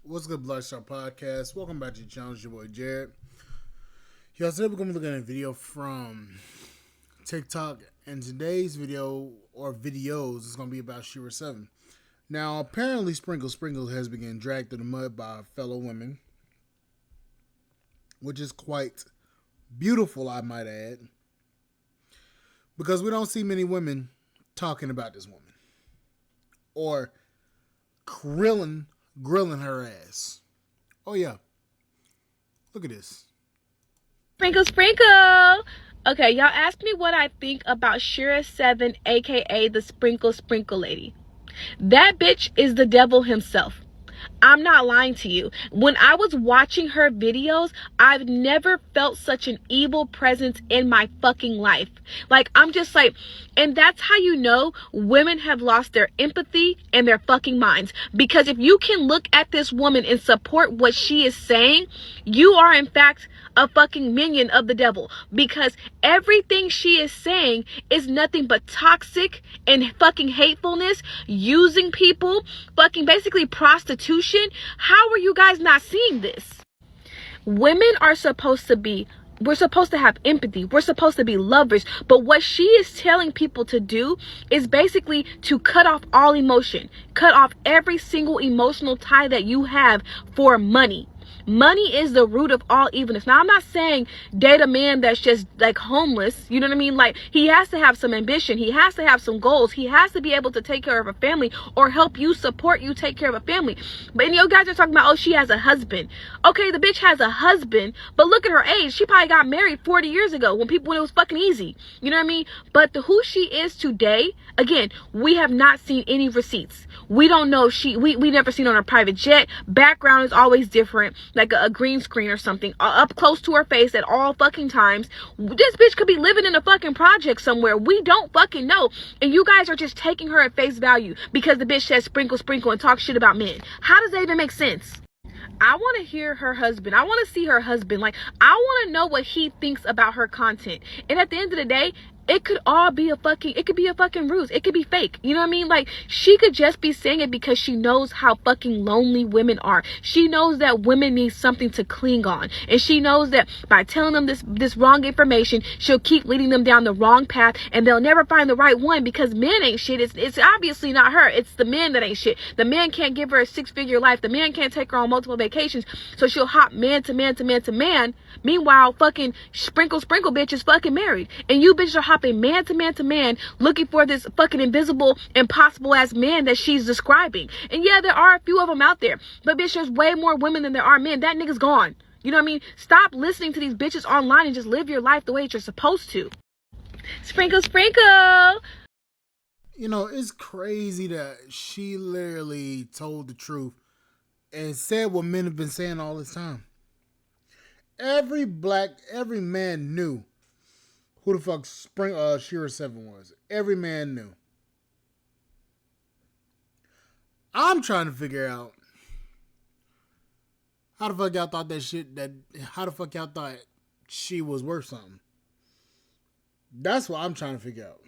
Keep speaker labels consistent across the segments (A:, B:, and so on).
A: What's good, Bloodshot Podcast? Welcome back to the channel. It's your boy Jared. Yo, today we're going to be looking at a video from TikTok, and today's video or videos is going to be about Shera 7. Now, apparently, Sprinkle has been getting dragged through the mud by fellow women, which is quite beautiful, I might add, because we don't see many women talking about this woman or grilling her ass. Oh yeah, look at this.
B: Sprinkle. Okay, y'all asked me what I think about Shera 7, aka the Sprinkle lady. That bitch is the devil himself. I'm not lying to you. When I was watching her videos, I've never felt such an evil presence in my fucking life. Like, I'm just like, and that's how you know women have lost their empathy and their fucking minds. Because if you can look at this woman and support what she is saying, you are in fact a fucking minion of the devil, because everything she is saying is nothing but toxic and fucking hatefulness, using people, fucking basically prostitution. How are you guys not seeing this? Women are supposed to be, we're supposed to have empathy. We're supposed to be lovers. But what she is telling people to do is basically to cut off all emotion, cut off every single emotional tie that you have for money. Money is the root of all evilness. Now, I'm not saying date a man that's just like homeless. You know what I mean? Like, he has to have some ambition. He has to have some goals. He has to be able to take care of a family or help you, support you, take care of a family. But you guys are talking about, oh, she has a husband. Okay, the bitch has a husband, but look at her age. She probably got married 40 years ago when it was fucking easy. You know what I mean? But who she is today, again, we have not seen any receipts. We don't know we never seen on her private jet. Background is always different, like a green screen or something, up close to her face at all fucking times. This bitch could be living in a fucking project somewhere. We don't fucking know. And you guys are just taking her at face value because the bitch says sprinkle and talk shit about men. How does that even make sense? I want to hear her husband. I want to see her husband. Like, I want to know what he thinks about her content. And at the end of the day, it could be a fucking ruse. It could be fake. You know what I mean? Like, she could just be saying it because she knows how fucking lonely women are. She knows that women need something to cling on. And she knows that by telling them this wrong information, she'll keep leading them down the wrong path and they'll never find the right one because men ain't shit. It's obviously not her. It's the men that ain't shit. The man can't give her a 6-figure life. The man can't take her on multiple vacations. So she'll hop man to man to man to man. Meanwhile, fucking sprinkle bitch is fucking married. And you bitches are hopping man to man to man looking for this fucking invisible, impossible ass man that she's describing. And yeah, there are a few of them out there, but bitch, there's way more women than there are men. That nigga's gone. You know what I mean? Stop listening to these bitches online and just live your life the way that you're supposed to. Sprinkle.
A: You know, it's crazy that she literally told the truth and said what men have been saying all this time. Every man knew who the fuck Shera 7 was. Every man knew. I'm trying to figure out how the fuck y'all thought how the fuck y'all thought she was worth something. That's what I'm trying to figure out.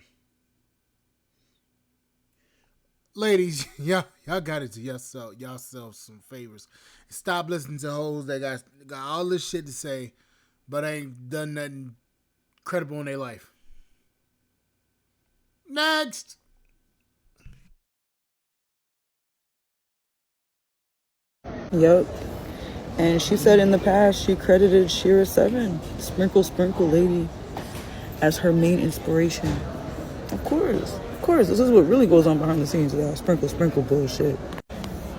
A: Ladies, y'all got it to yourself some favors. Stop listening to hoes that got all this shit to say, but ain't done nothing credible in their life. Next.
C: Yup. And she said in the past she credited Shera 7, Sprinkle lady, as her main inspiration. Of course. This is what really goes on behind the scenes of that sprinkle bullshit.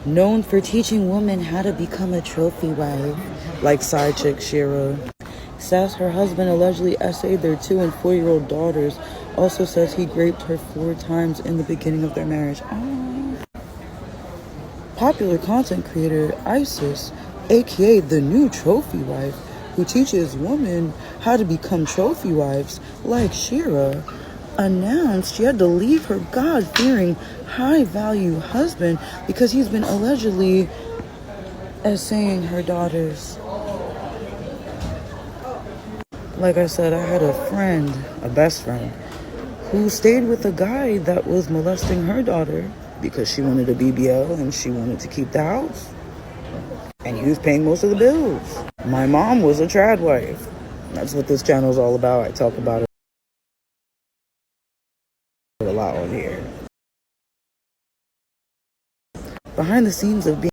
C: Known for teaching women how to become a trophy wife, like side chick Shera. Says her husband allegedly essayed their 2- and 4-year-old daughters. Also says he raped her 4 times in the beginning of their marriage. Popular content creator Isis, aka the new trophy wife, who teaches women how to become trophy wives like Shera, announced she had to leave her God-fearing, high-value husband because he's been allegedly essaying her daughters. Like I said, I had a best friend, who stayed with a guy that was molesting her daughter because she wanted a BBL and she wanted to keep the house. and he was paying most of the bills. My mom was a trad wife. That's what this channel is all about. I talk about it a lot on here. Behind the scenes of being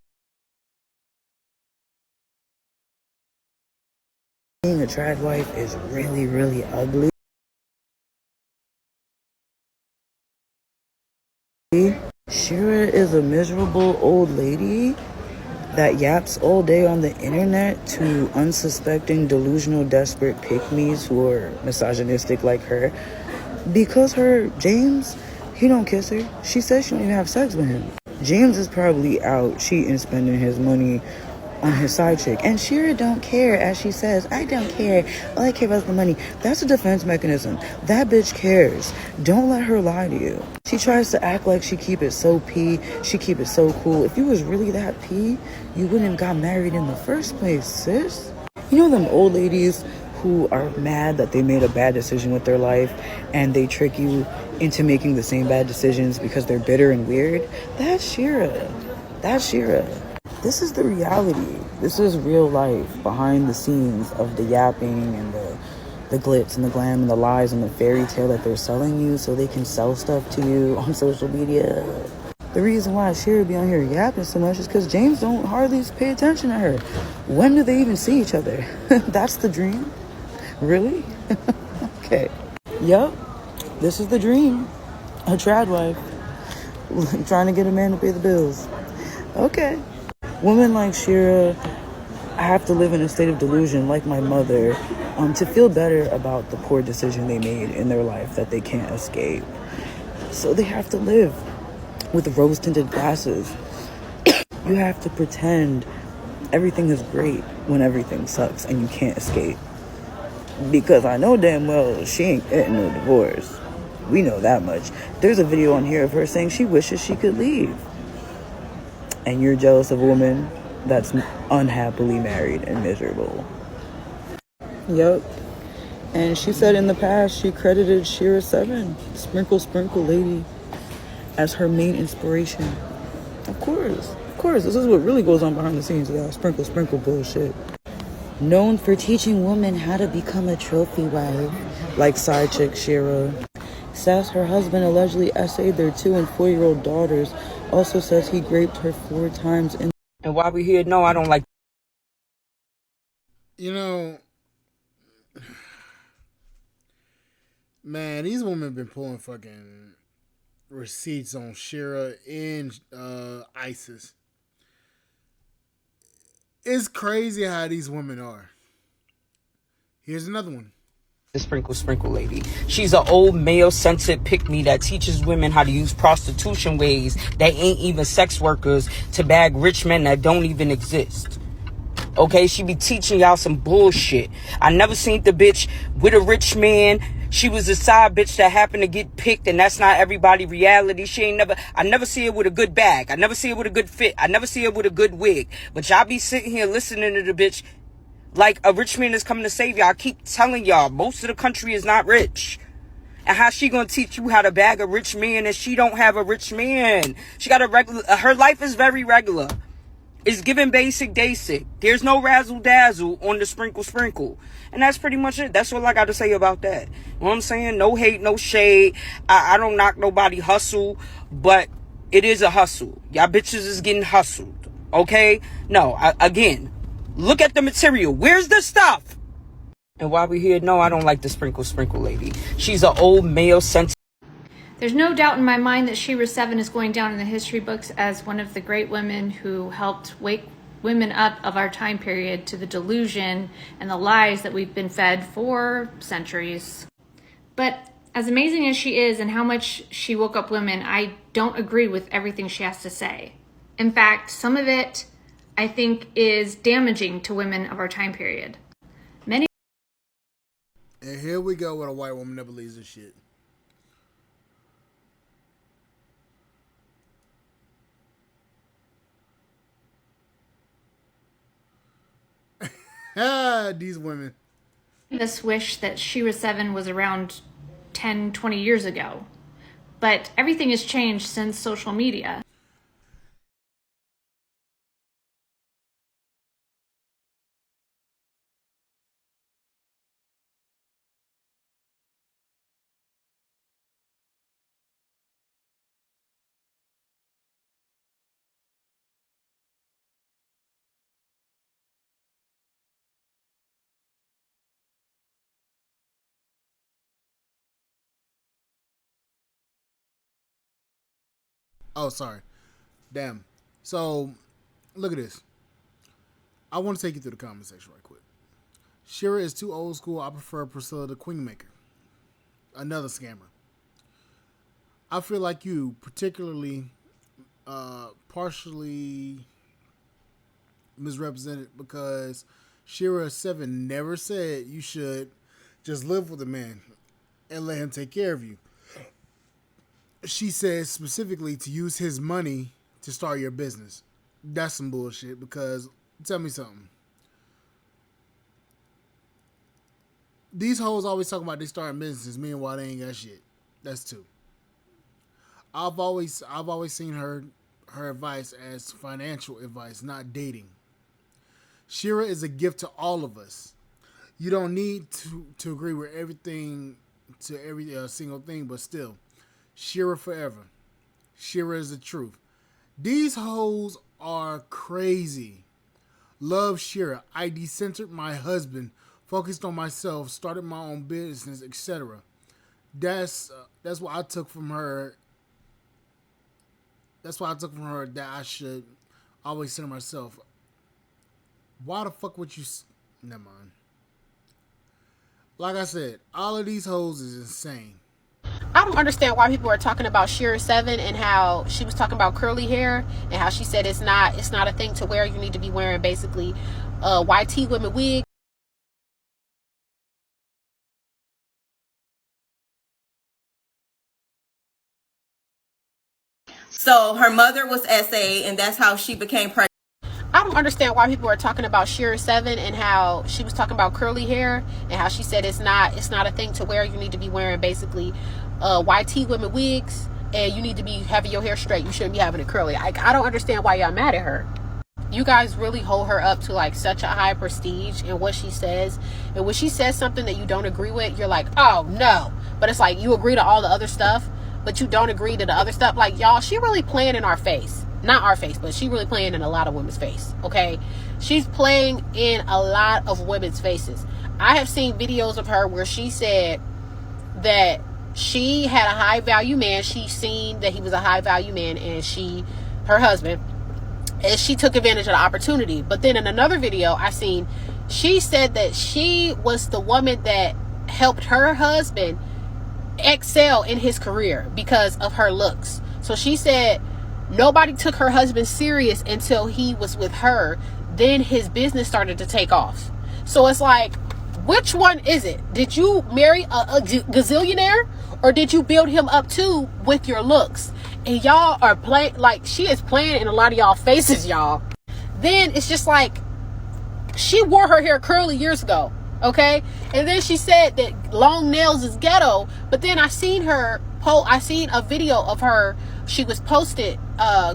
C: a trad wife is really, really ugly. Shera is a miserable old lady that yaps all day on the internet to unsuspecting, delusional, desperate pick-me's who are misogynistic like her. Because her James, he don't kiss her. She says she don't even have sex with him. James is probably out cheating, spending his money on his side chick. And Shera don't care, as she says, I don't care. All I care about is the money. That's a defense mechanism. That bitch cares. Don't let her lie to you. She tries to act like she keep it so P, she keep it so cool. If you was really that P, you wouldn't have got married in the first place, sis. You know them old ladies who are mad that they made a bad decision with their life and they trick you into making the same bad decisions because they're bitter and weird? That's Shera. That's Shera. This is the reality. This is real life behind the scenes of the yapping and the glitz and the glam and the lies and the fairy tale that they're selling you so they can sell stuff to you on social media. The reason why Shera be on here yapping so much is because James don't hardly pay attention to her. When do they even see each other? That's the dream? Really? Okay. Yup. This is the dream. A trad wife. Trying to get a man to pay the bills. Okay. Women like Shera have to live in a state of delusion, like my mother, to feel better about the poor decision they made in their life that they can't escape. So they have to live with rose-tinted glasses. You have to pretend everything is great when everything sucks and you can't escape. Because I know damn well she ain't getting no divorce. We know that much. There's a video on here of her saying she wishes she could leave. And you're jealous of a woman that's unhappily married and miserable. Yup. And she said in the past she credited Shera 7, Sprinkle Sprinkle Lady, as her main inspiration. Of course. This is what really goes on behind the scenes of that sprinkle sprinkle bullshit. Known for teaching women how to become a trophy wife, like side chick Shera. Says her husband allegedly essayed their 2- and 4-year-old daughters. Also says he raped her 4 times. And while we here, no, I don't like.
A: You know, man, these women been pulling fucking receipts on Shera and ISIS. It's crazy how these women are. Here's another one.
D: The Sprinkle Sprinkle Lady. She's an old male-centered pick-me that teaches women how to use prostitution ways that ain't even sex workers to bag rich men that don't even exist. Okay, she be teaching y'all some bullshit. I never seen the bitch with a rich man. She was a side bitch that happened to get picked, and that's not everybody reality. I never see her with a good bag. I never see her with a good fit. I never see her with a good wig. But y'all be sitting here listening to the bitch like a rich man is coming to save y'all. I keep telling y'all, most of the country is not rich. And how she gonna teach you how to bag a rich man if she don't have a rich man? She got a regular, her life is very regular. It's given basic. There's no razzle dazzle on the sprinkle sprinkle. And that's pretty much it. That's all I got to say about that. You know what I'm saying? No hate, no shade. I don't knock nobody hustle, but it is a hustle. Y'all bitches is getting hustled. Okay? No, again, look at the material. Where's the stuff? And while we here, no, I don't like the Sprinkle Sprinkle Lady. She's an old male-centered.
B: There's no doubt in my mind that Shera 7 is going down in the history books as one of the great women who helped wake women up of our time period to the delusion and the lies that we've been fed for centuries. But as amazing as she is and how much she woke up women, I don't agree with everything she has to say. In fact, some of it I think is damaging to women of our time period. Many.
A: And here we go with a white woman that believes this shit. These women.
B: This wish that Shera 7 was around 10, 20 years ago. But everything has changed since social media.
A: Oh, sorry. Damn. So, look at this. I want to take you through the comment section right quick. Shera is too old school. I prefer Priscilla the Queenmaker. Another scammer. I feel like you particularly partially misrepresented because Shera 7 never said you should just live with a man and let him take care of you. She said specifically to use his money to start your business. That's some bullshit because tell me something. These hoes always talking about they starting businesses, meanwhile they ain't got shit. That's two. I've always seen her advice as financial advice, not dating. Shera is a gift to all of us. You don't need to agree with everything to every single thing, but still, Shera forever. Shera is the truth. These hoes are crazy. Love Shera. I decentered my husband, focused on myself, started my own business, etc. That's what I took from her. That's why I took from her that I should always center myself. Why the fuck would you? Never mind. Like I said, all of these hoes is insane.
B: I don't understand why people are talking about Shera 7 and how she was talking about curly hair and how she said it's not a thing to wear. You need to be wearing basically YT women wigs.
E: So her mother was SA, and that's how she became pregnant.
B: I don't understand why people are talking about Shera 7 and how she was talking about curly hair and how she said it's not a thing to wear. You need to be wearing basically YT women wigs, and you need to be having your hair straight. You shouldn't be having it curly. I don't understand why y'all mad at her. You guys really hold her up to like such a high prestige in what she says, and when she says something that you don't agree with, you're like, oh no. But it's like you agree to all the other stuff, but you don't agree to the other stuff. Like, y'all, she really playing in our face. Not our face, but she really playing in a lot of women's face, okay? She's playing in a lot of women's faces. I have seen videos of her where she said that she had a high value man. She seen that he was a high value man, and her husband, and she took advantage of the opportunity. But then in another video I seen, she said that she was the woman that helped her husband excel in his career because of her looks. So she said nobody took her husband serious until he was with her. Then his business started to take off. So it's like, which one is it? Did you marry a gazillionaire, or did you build him up too with your looks? And y'all are playing, like, she is playing in a lot of y'all faces, y'all. Then it's just like, she wore her hair curly years ago, okay? And then she said that long nails is ghetto. But then I seen a video of her. She was posted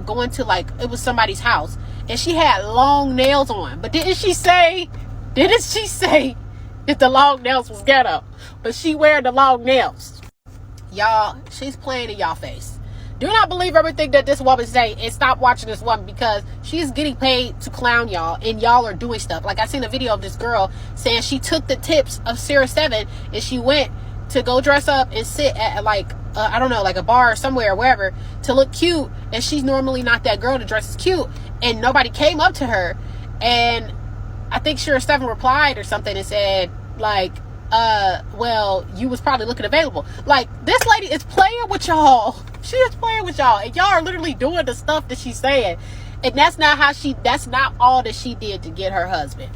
B: going to, like, it was somebody's house, and she had long nails on. But didn't she say that the long nails was ghetto? But she wearing the long nails. Y'all, she's playing in y'all face. Do not believe everything that this woman say, and stop watching this woman, because she's getting paid to clown y'all, and y'all are doing stuff. Like, I seen a video of this girl saying she took the tips of Shera 7 and she went to go dress up and sit at, like, I don't know, like a bar or somewhere, wherever, to look cute. And she's normally not that girl to dress as cute. And nobody came up to her. And I think Shera 7 replied or something and said, like, well, you was probably looking available. Like, this lady is playing with y'all. She is playing with y'all. And y'all are literally doing the stuff that she's saying. And that's not all that she did to get her husband.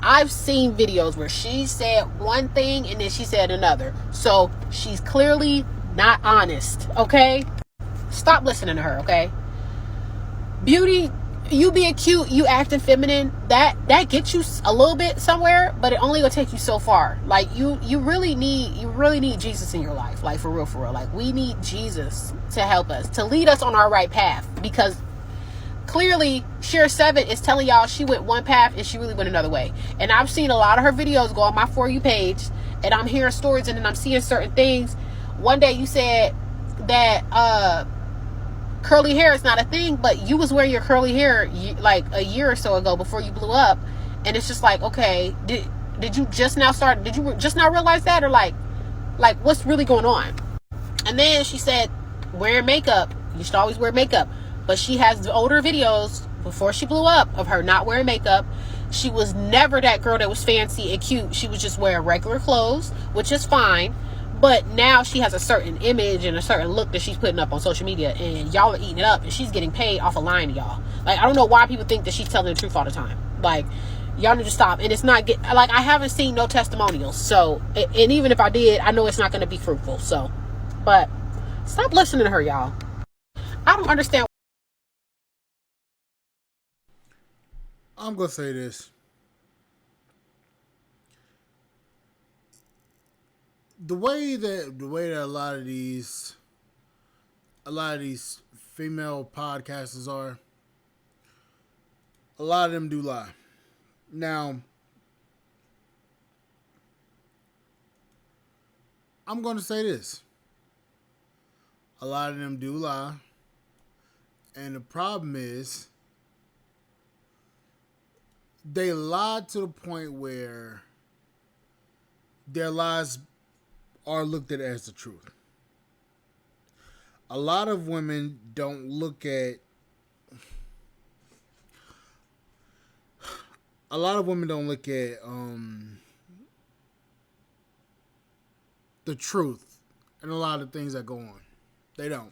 B: I've seen videos where she said one thing and then she said another. So she's clearly not honest, okay? Stop listening to her, okay? Beauty, you being cute, you acting feminine, that gets you a little bit somewhere, but it only will take you so far. Like, you really need Jesus in your life, like, for real. Like, we need Jesus to help us, to lead us on our right path, because clearly Shera 7 is telling y'all she went one path and she really went another way. And I've seen a lot of her videos go on my For You page, and I'm hearing stories, and then I'm seeing certain things. One day you said that curly hair is not a thing, but you was wearing your curly hair like a year or so ago before you blew up. And it's just like, okay, did you just now realize that, or like what's really going on? And then she said wearing makeup,
F: You should always wear makeup. But she has older videos before she blew up of her not wearing makeup. She was never that girl that was fancy and cute. She was just wearing regular clothes, which is fine. But now she has a certain image and a certain look that she's putting up on social media, and y'all are eating it up, and she's getting paid off of lying to y'all. Like, I don't know why people think that she's telling the truth all the time. Like, y'all need to stop. And it's not like, I haven't seen no testimonials. So, and even if I did, I know it's not going to be fruitful. So, but stop listening to her, y'all. I don't understand.
A: I'm gonna say this. The way that a lot of these female podcasters are, a lot of them do lie. Now, I'm going to say this. A lot of them do lie. And the problem is, they lie to the point where their lies are looked at as the truth. A lot of women don't look at the truth and a lot of things that go on. They don't.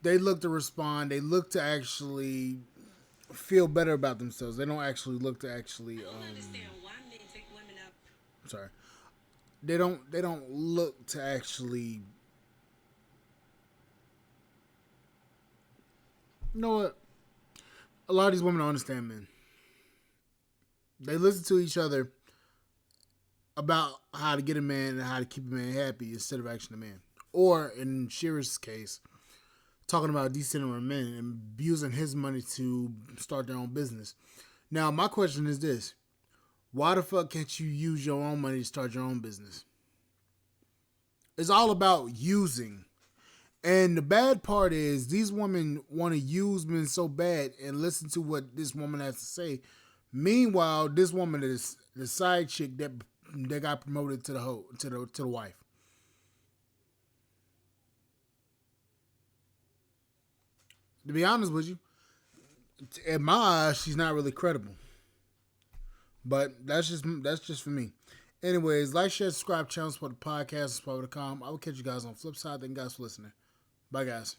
A: They look to respond. They look to actually feel better about themselves. They don't actually look to actually. Sorry. They don't look to actually. You know what? A lot of these women don't understand men. They listen to each other about how to get a man and how to keep a man happy instead of actually a man. Or in Shera's case, talking about decentering men and abusing his money to start their own business. Now, my question is this. Why the fuck can't you use your own money to start your own business? It's all about using. And the bad part is these women want to use men so bad and listen to what this woman has to say. Meanwhile, this woman is the side chick that got promoted to the wife. To be honest with you, in my eyes, she's not really credible. But that's just for me. Anyways, like, share, subscribe, channel, support the podcast, support.com. I will catch you guys on the flip side. Thank you guys for listening. Bye, guys.